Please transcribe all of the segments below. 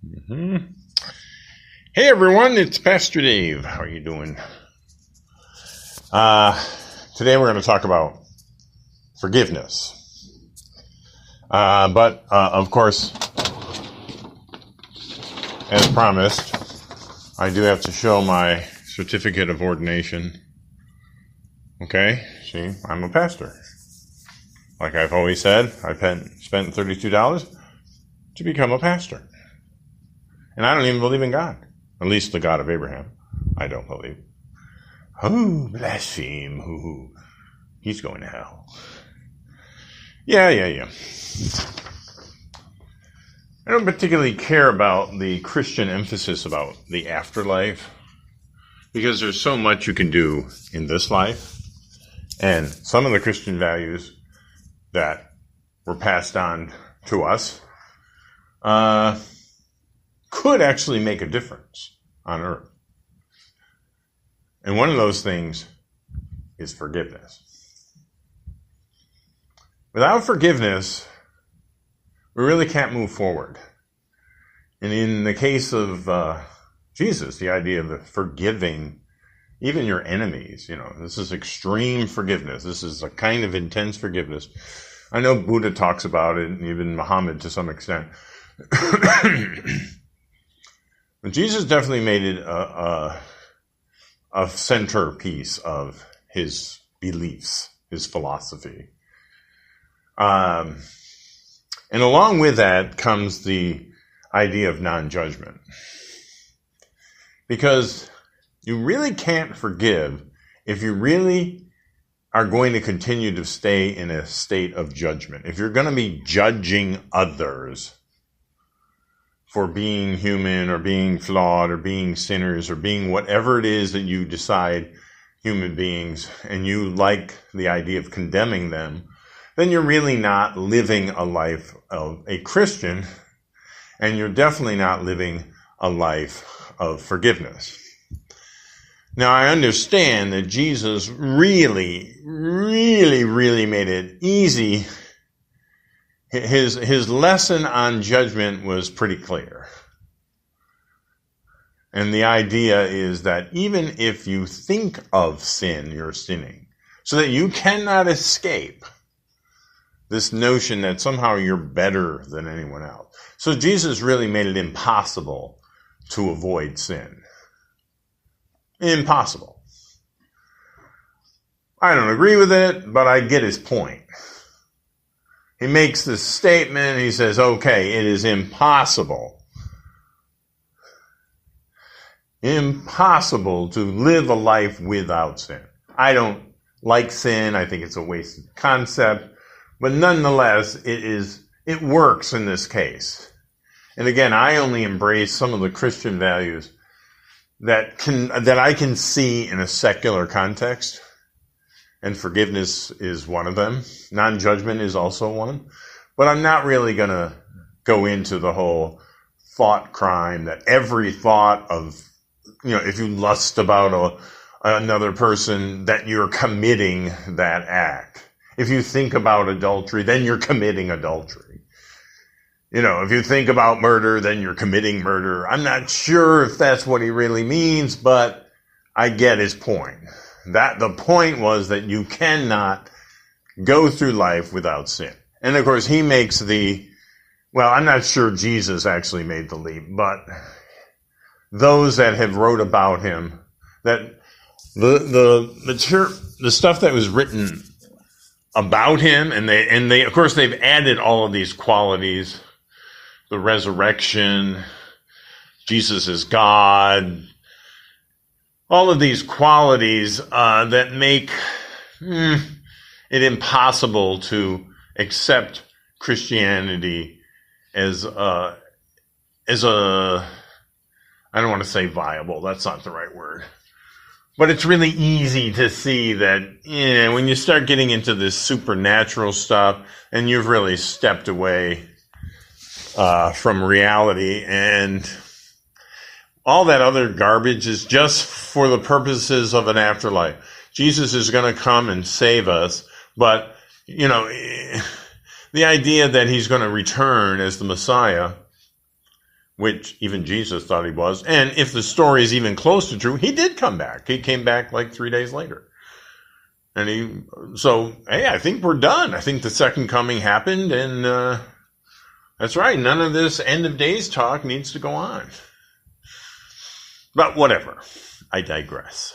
Mm-hmm. Hey everyone, it's Pastor Dave. How are you doing? Today we're going to talk about forgiveness. But of course, as promised, I do have to show my certificate of ordination. Okay, see, I'm a pastor. Like I've always said, I spent $32 to become a pastor. And I don't even believe in God. At least the God of Abraham. I don't believe. Oh, blaspheme. Ooh, he's going to hell. Yeah. I don't particularly care about the Christian emphasis about the afterlife, because there's so much you can do in this life. And some of the Christian values that were passed on to us could actually make a difference on earth. And one of those things is forgiveness. Without forgiveness, we really can't move forward. And in the case of Jesus, the idea of forgiving even your enemies, this is extreme forgiveness. This is a kind of intense forgiveness. I know Buddha talks about it, and even Muhammad to some extent. But Jesus definitely made it a centerpiece of his beliefs, his philosophy. And along with that comes the idea of non-judgment. Because you really can't forgive if you really are going to continue to stay in a state of judgment. If you're going to be judging others for being human or being flawed or being sinners or being whatever it is that you decide human beings, and you like the idea of condemning them, then you're really not living a life of a Christian, and you're definitely not living a life of forgiveness. Now, I understand that Jesus really made it easy. His lesson on judgment was pretty clear. And the idea is that even if you think of sin, you're sinning. So that you cannot escape this notion that somehow you're better than anyone else. So Jesus really made it impossible to avoid sin. Impossible. I don't agree with it, but I get his point. He makes this statement, he says, okay, it is impossible to live a life without sin. I don't like sin, I think it's a wasted concept, but nonetheless, it works in this case. And again, I only embrace some of the Christian values that I can see in a secular context. And forgiveness is one of them. Non-judgment is also one. But I'm not really going to go into the whole thought crime that every thought of, if you lust about another person, that you're committing that act. If you think about adultery, then you're committing adultery. If you think about murder, then you're committing murder. I'm not sure if that's what he really means, but I get his point. The point was that you cannot go through life without sin. And of course, he makes I'm not sure Jesus actually made the leap, but those that have wrote about him, that the stuff that was written about him, and they of course they've added all of these qualities, the resurrection, Jesus is God, all of these qualities that make it impossible to accept Christianity as a I don't want to say viable, that's not the right word. But it's really easy to see that when you start getting into this supernatural stuff and you've really stepped away from reality, and all that other garbage is just for the purposes of an afterlife. Jesus is going to come and save us, but, the idea that he's going to return as the Messiah which even Jesus thought he was. And if the story is even close to true, he did come back. He came back like 3 days later. And hey, I think we're done. I think the second coming happened, and that's right. None of this end of days talk needs to go on. But whatever. I digress.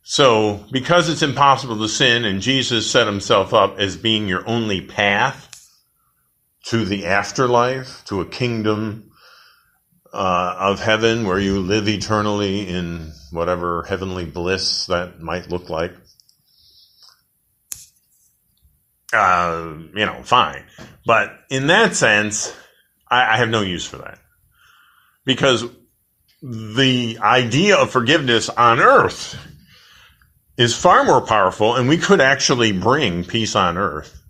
So, because it's impossible to sin, and Jesus set himself up as being your only path to the afterlife, to a kingdom of heaven where you live eternally in whatever heavenly bliss that might look like, fine. But in that sense, I have no use for that. Because the idea of forgiveness on earth is far more powerful, and we could actually bring peace on earth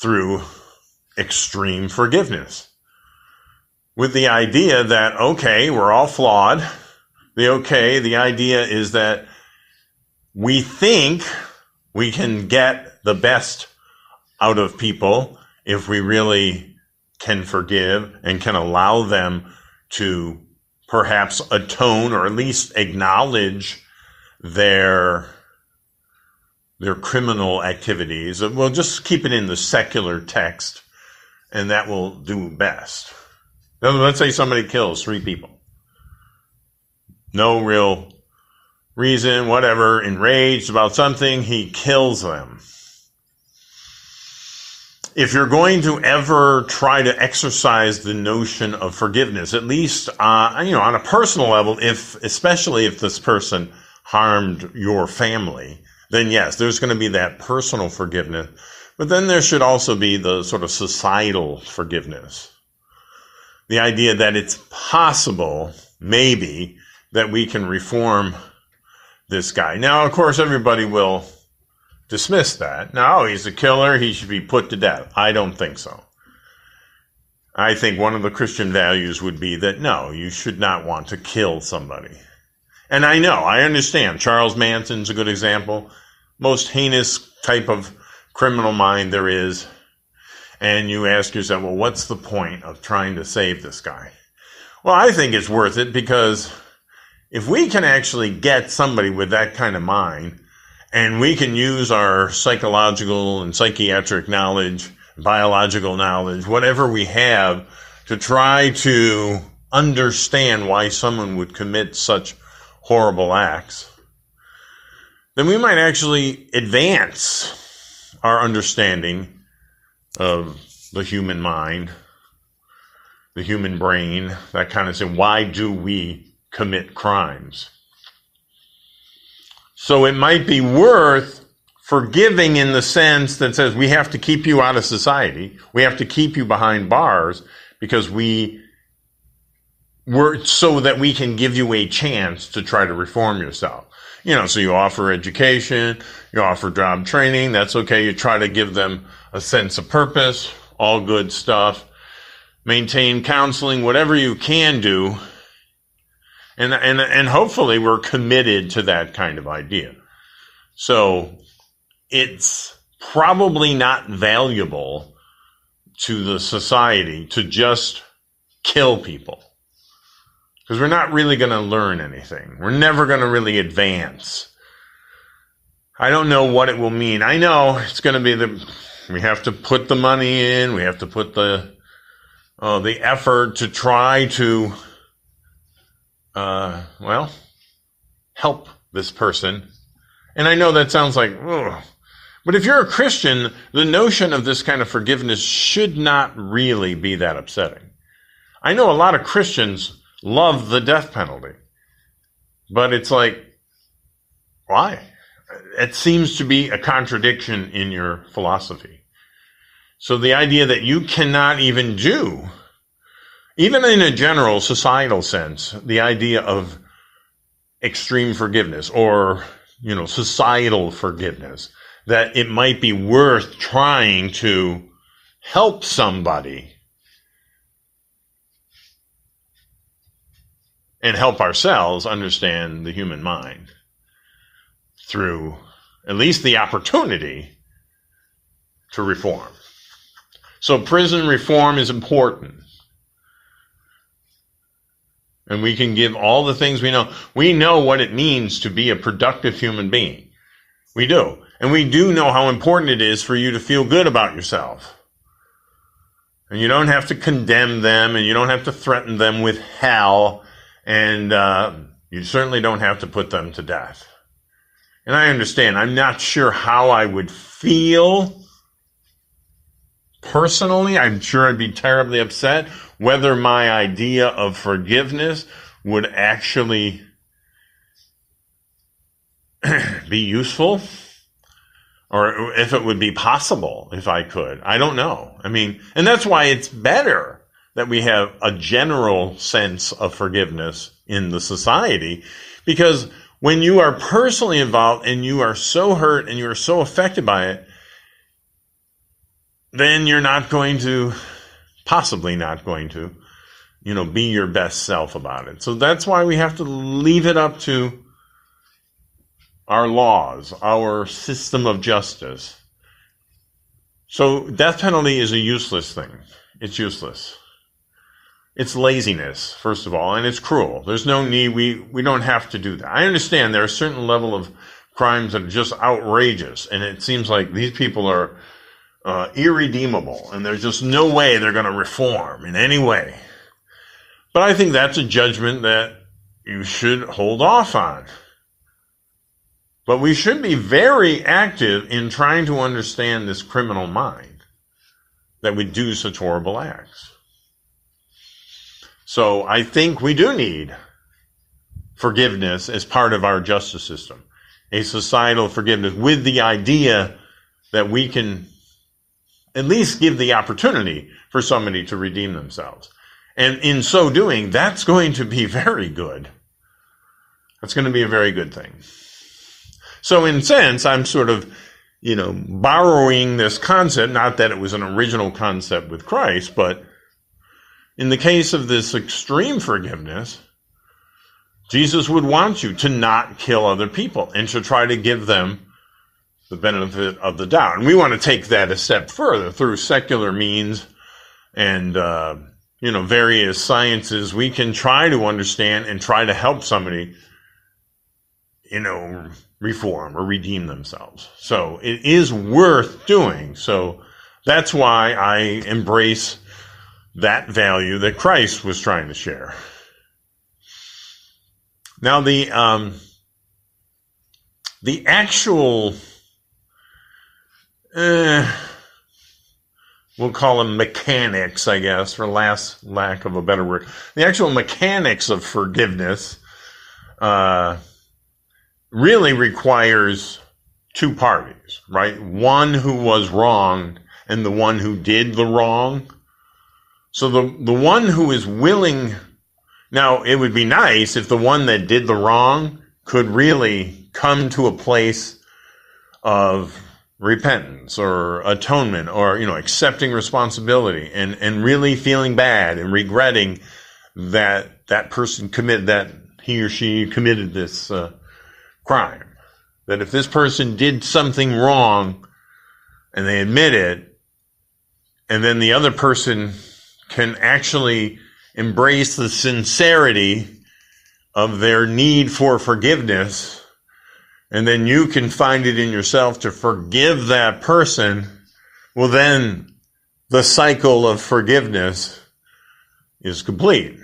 through extreme forgiveness. With the idea that, okay, we're all flawed. The idea is that we think we can get the best out of people if we really can forgive and can allow them to perhaps atone or at least acknowledge their criminal activities. We'll just keep it in the secular text, and that will do best. Now, let's say somebody kills 3 people. No real reason, whatever, enraged about something, he kills them. If you're going to ever try to exercise the notion of forgiveness, at least on a personal level, especially if this person harmed your family, then yes, there's going to be that personal forgiveness. But then there should also be the sort of societal forgiveness. The idea that it's possible, maybe, that we can reform this guy. Now, of course, everybody will dismiss that. No, he's a killer. He should be put to death. I don't think so. I think one of the Christian values would be that, no, you should not want to kill somebody. And I understand. Charles Manson's a good example. Most heinous type of criminal mind there is. And you ask yourself, well, what's the point of trying to save this guy? Well, I think it's worth it, because if we can actually get somebody with that kind of mind, and we can use our psychological and psychiatric knowledge, biological knowledge, whatever we have, to try to understand why someone would commit such horrible acts, then we might actually advance our understanding of the human mind, the human brain, that kind of thing. Why do we commit crimes? So it might be worth forgiving in the sense that says we have to keep you out of society. We have to keep you behind bars because so that we can give you a chance to try to reform yourself. So you offer education, you offer job training, that's okay. You try to give them a sense of purpose, all good stuff. Maintain counseling, whatever you can do. And hopefully we're committed to that kind of idea. So it's probably not valuable to the society to just kill people. Because we're not really going to learn anything. We're never going to really advance. I don't know what it will mean. I know it's going to be we have to put the money in. We have to put the effort to try to, help this person. And I know that sounds like, ugh. But if you're a Christian, the notion of this kind of forgiveness should not really be that upsetting. I know a lot of Christians love the death penalty. But it's like, why? It seems to be a contradiction in your philosophy. So the idea that you cannot even do, even in a general societal sense, the idea of extreme forgiveness or, societal forgiveness, that it might be worth trying to help somebody and help ourselves understand the human mind through at least the opportunity to reform. So prison reform is important. And we can give all the things we know. We know what it means to be a productive human being. We do. And we do know how important it is for you to feel good about yourself. And you don't have to condemn them, and you don't have to threaten them with hell, and you certainly don't have to put them to death. And I understand. I'm not sure how I would feel personally. I'm sure I'd be terribly upset whether my idea of forgiveness would actually be useful, or if it would be possible if I could. I don't know. I mean, and that's why it's better that we have a general sense of forgiveness in the society, because when you are personally involved and you are so hurt and you are so affected by it, then you're not going to, possibly not going to, be your best self about it. So that's why we have to leave it up to our laws, our system of justice. So death penalty is a useless thing. It's useless. It's laziness, first of all, and it's cruel. There's no need. We don't have to do that. I understand there are a certain level of crimes that are just outrageous, and it seems like these people are irredeemable, and there's just no way they're going to reform in any way. But I think that's a judgment that you should hold off on. But we should be very active in trying to understand this criminal mind that would do such horrible acts. So I think we do need forgiveness as part of our justice system, a societal forgiveness with the idea that we can at least give the opportunity for somebody to redeem themselves. And in so doing, that's going to be very good. That's going to be a very good thing. So in a sense, I'm sort of, borrowing this concept, not that it was an original concept with Christ, but in the case of this extreme forgiveness, Jesus would want you to not kill other people and to try to give them the benefit of the doubt. And we want to take that a step further through secular means and, various sciences. We can try to understand and try to help somebody, reform or redeem themselves. So it is worth doing. So that's why I embrace that value that Christ was trying to share. Now the actual, we'll call them mechanics, I guess, for lack of a better word. The actual mechanics of forgiveness really requires two parties, right? One who was wronged and the one who did the wrong. So the one who is willing, now it would be nice if the one that did the wrong could really come to a place of repentance or atonement or, accepting responsibility and really feeling bad and regretting that that person committed, that he or she committed this crime. That if this person did something wrong and they admit it, and then the other person can actually embrace the sincerity of their need for forgiveness, and then you can find it in yourself to forgive that person, well, then the cycle of forgiveness is complete.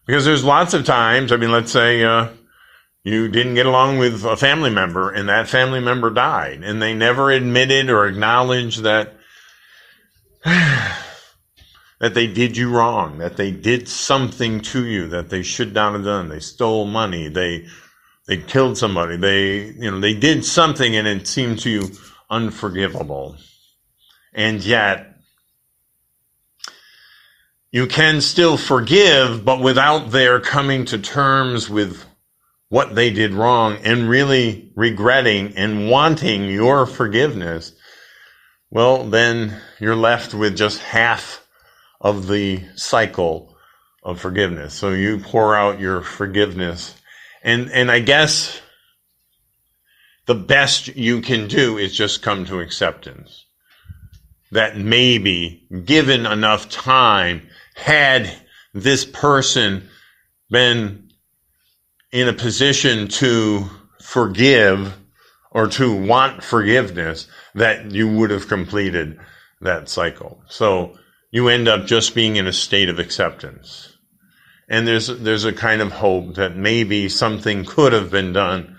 Because there's lots of times, let's say you didn't get along with a family member and that family member died, and they never admitted or acknowledged that that they did you wrong, that they did something to you that they should not have done. They stole money, they killed somebody, they did something and it seemed to you unforgivable. And yet you can still forgive, but without their coming to terms with what they did wrong and really regretting and wanting your forgiveness, well, then you're left with just half of the cycle of forgiveness. So you pour out your forgiveness. And I guess the best you can do is just come to acceptance. that maybe, given enough time, had this person been in a position to forgive or to want forgiveness, that you would have completed that cycle. So you end up just being in a state of acceptance. And there's a kind of hope that maybe something could have been done,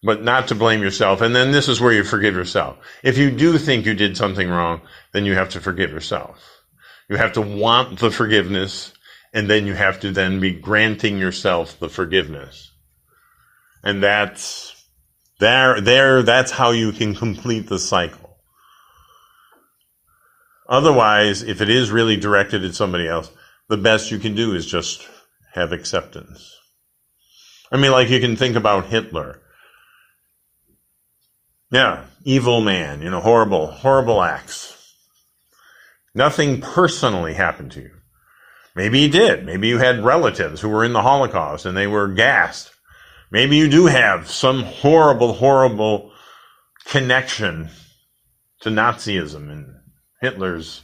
but not to blame yourself. And then this is where you forgive yourself. If you do think you did something wrong, then you have to forgive yourself. You have to want the forgiveness, and then you have to then be granting yourself the forgiveness. And that's how you can complete the cycle. Otherwise, if it is really directed at somebody else, the best you can do is just have acceptance. I mean, like you can think about Hitler. Yeah, evil man, horrible, horrible acts. Nothing personally happened to you. Maybe he did. Maybe you had relatives who were in the Holocaust and they were gassed. Maybe you do have some horrible, horrible connection to Nazism and Hitler's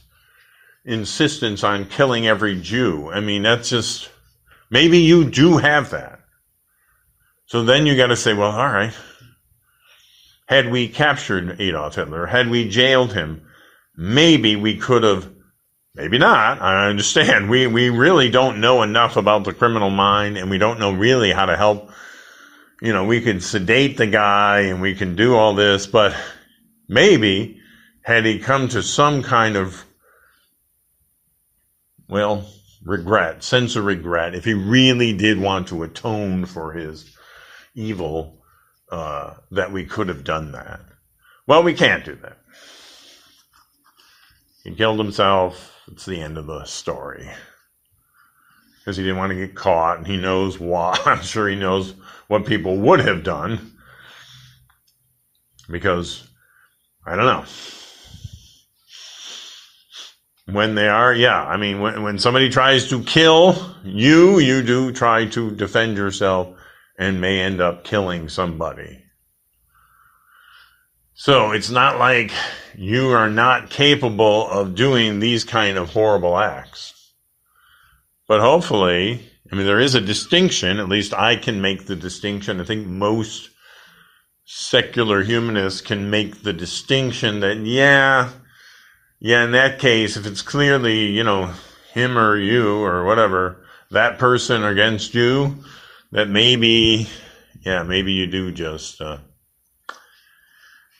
insistence on killing every Jew. I mean, that's just, maybe you do have that. So then you got to say, well, all right, had we captured Adolf Hitler, had we jailed him, maybe we could have, maybe not. I understand. We really don't know enough about the criminal mind, and we don't know really how to help. We could sedate the guy and we can do all this, but maybe had he come to some kind of, regret, sense of regret, if he really did want to atone for his evil, that we could have done that. Well, we can't do that. He killed himself. It's the end of the story. Because he didn't want to get caught, and he knows why. I'm sure he knows what people would have done. Because, I don't know. When they are, when somebody tries to kill you, you do try to defend yourself and may end up killing somebody. So it's not like you are not capable of doing these kind of horrible acts. But hopefully, there is a distinction, at least I can make the distinction. I think most secular humanists can make the distinction that, in that case, if it's clearly, him or you or whatever, that person against you, that maybe you do just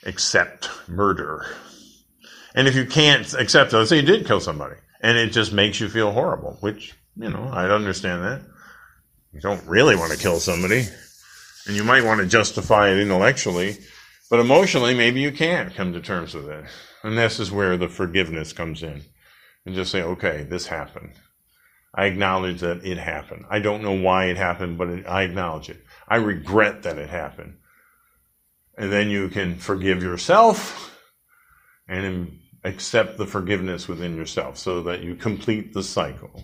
accept murder. And if you can't accept it, let's say you did kill somebody, and it just makes you feel horrible, which, I'd understand that. You don't really want to kill somebody, and you might want to justify it intellectually, but emotionally, maybe you can't come to terms with it. And this is where the forgiveness comes in. And just say, okay, this happened. I acknowledge that it happened. I don't know why it happened, but I acknowledge it. I regret that it happened. And then you can forgive yourself and accept the forgiveness within yourself so that you complete the cycle.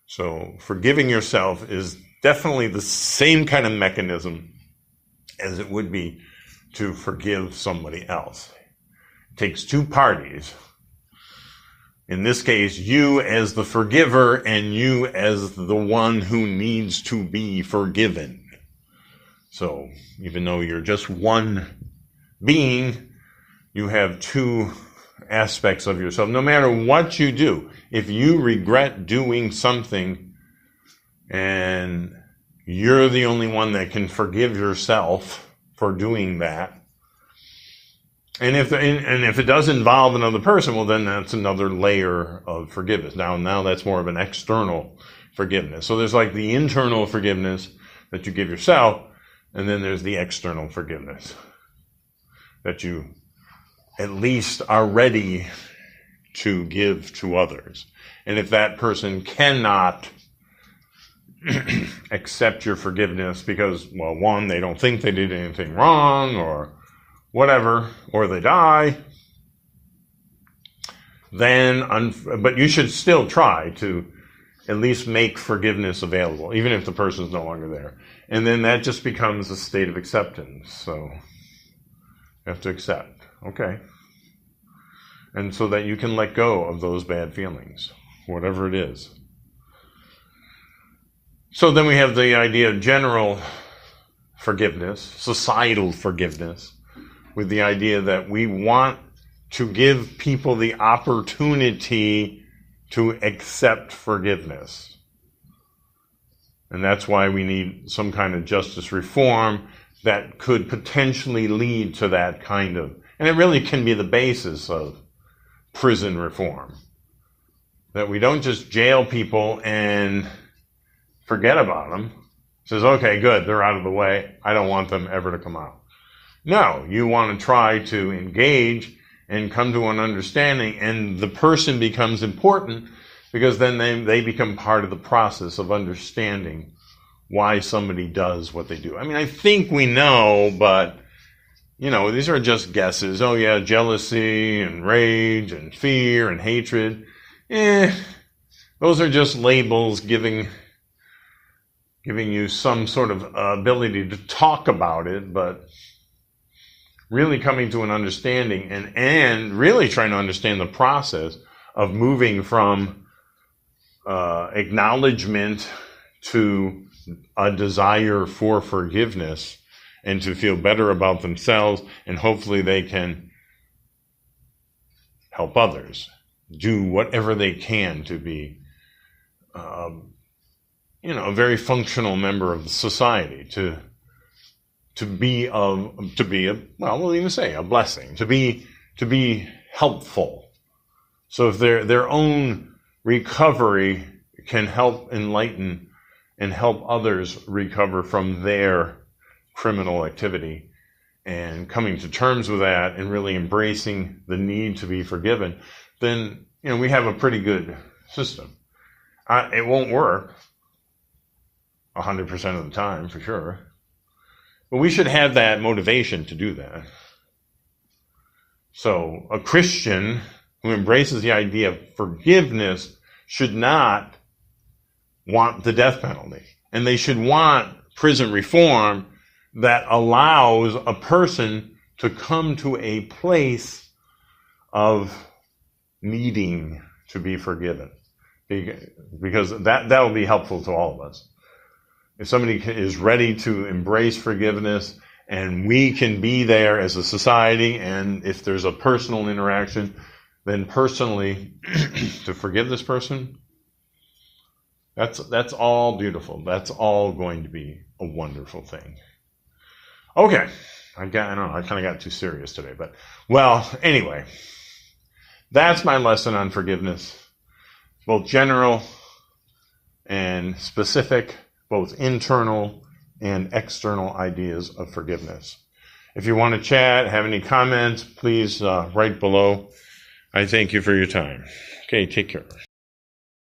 So forgiving yourself is definitely the same kind of mechanism as it would be to forgive somebody else. It takes two parties. In this case, you as the forgiver and you as the one who needs to be forgiven. So even though you're just one being, you have two aspects of yourself. No matter what you do, if you regret doing something and you're the only one that can forgive yourself for doing that, and if it does involve another person, well, then that's another layer of forgiveness. Now that's more of an external forgiveness. So there's like the internal forgiveness that you give yourself, and then there's the external forgiveness that you at least are ready to give to others. And if that person cannot accept your forgiveness because, well, one, they don't think they did anything wrong or whatever, or they die, then, but you should still try to at least make forgiveness available, even if the person's no longer there. And then that just becomes a state of acceptance. So you have to accept. Okay. And so that you can let go of those bad feelings, whatever it is. So then we have the idea of general forgiveness, societal forgiveness, with the idea that we want to give people the opportunity to accept forgiveness. And that's why we need some kind of justice reform that could potentially lead to that kind of, and it really can be the basis of prison reform. That we don't just jail people and forget about them. It says, okay, good, they're out of the way. I don't want them ever to come out. No, you want to try to engage and come to an understanding, and the person becomes important because then they become part of the process of understanding why somebody does what they do. I mean, I think we know, but, these are just guesses. Oh yeah, jealousy and rage and fear and hatred. Those are just labels giving you some sort of ability to talk about it, but really coming to an understanding and really trying to understand the process of moving from acknowledgement to a desire for forgiveness and to feel better about themselves, and hopefully they can help others do whatever they can to be a very functional member of society, to be a blessing, to be helpful. So if their own recovery can help enlighten and help others recover from their criminal activity, and coming to terms with that and really embracing the need to be forgiven, then we have a pretty good system. It won't work 100% of the time, for sure. But we should have that motivation to do that. So a Christian who embraces the idea of forgiveness should not want the death penalty. And they should want prison reform that allows a person to come to a place of needing to be forgiven. Because that will be helpful to all of us. If somebody is ready to embrace forgiveness, and we can be there as a society, and if there's a personal interaction, then personally to forgive this person, that's all beautiful. That's all going to be a wonderful thing. Okay, I kind of got too serious today, but anyway, that's my lesson on forgiveness, both general and specific, both internal and external ideas of forgiveness. If you want to chat, have any comments, please write below. I thank you for your time. Okay, take care.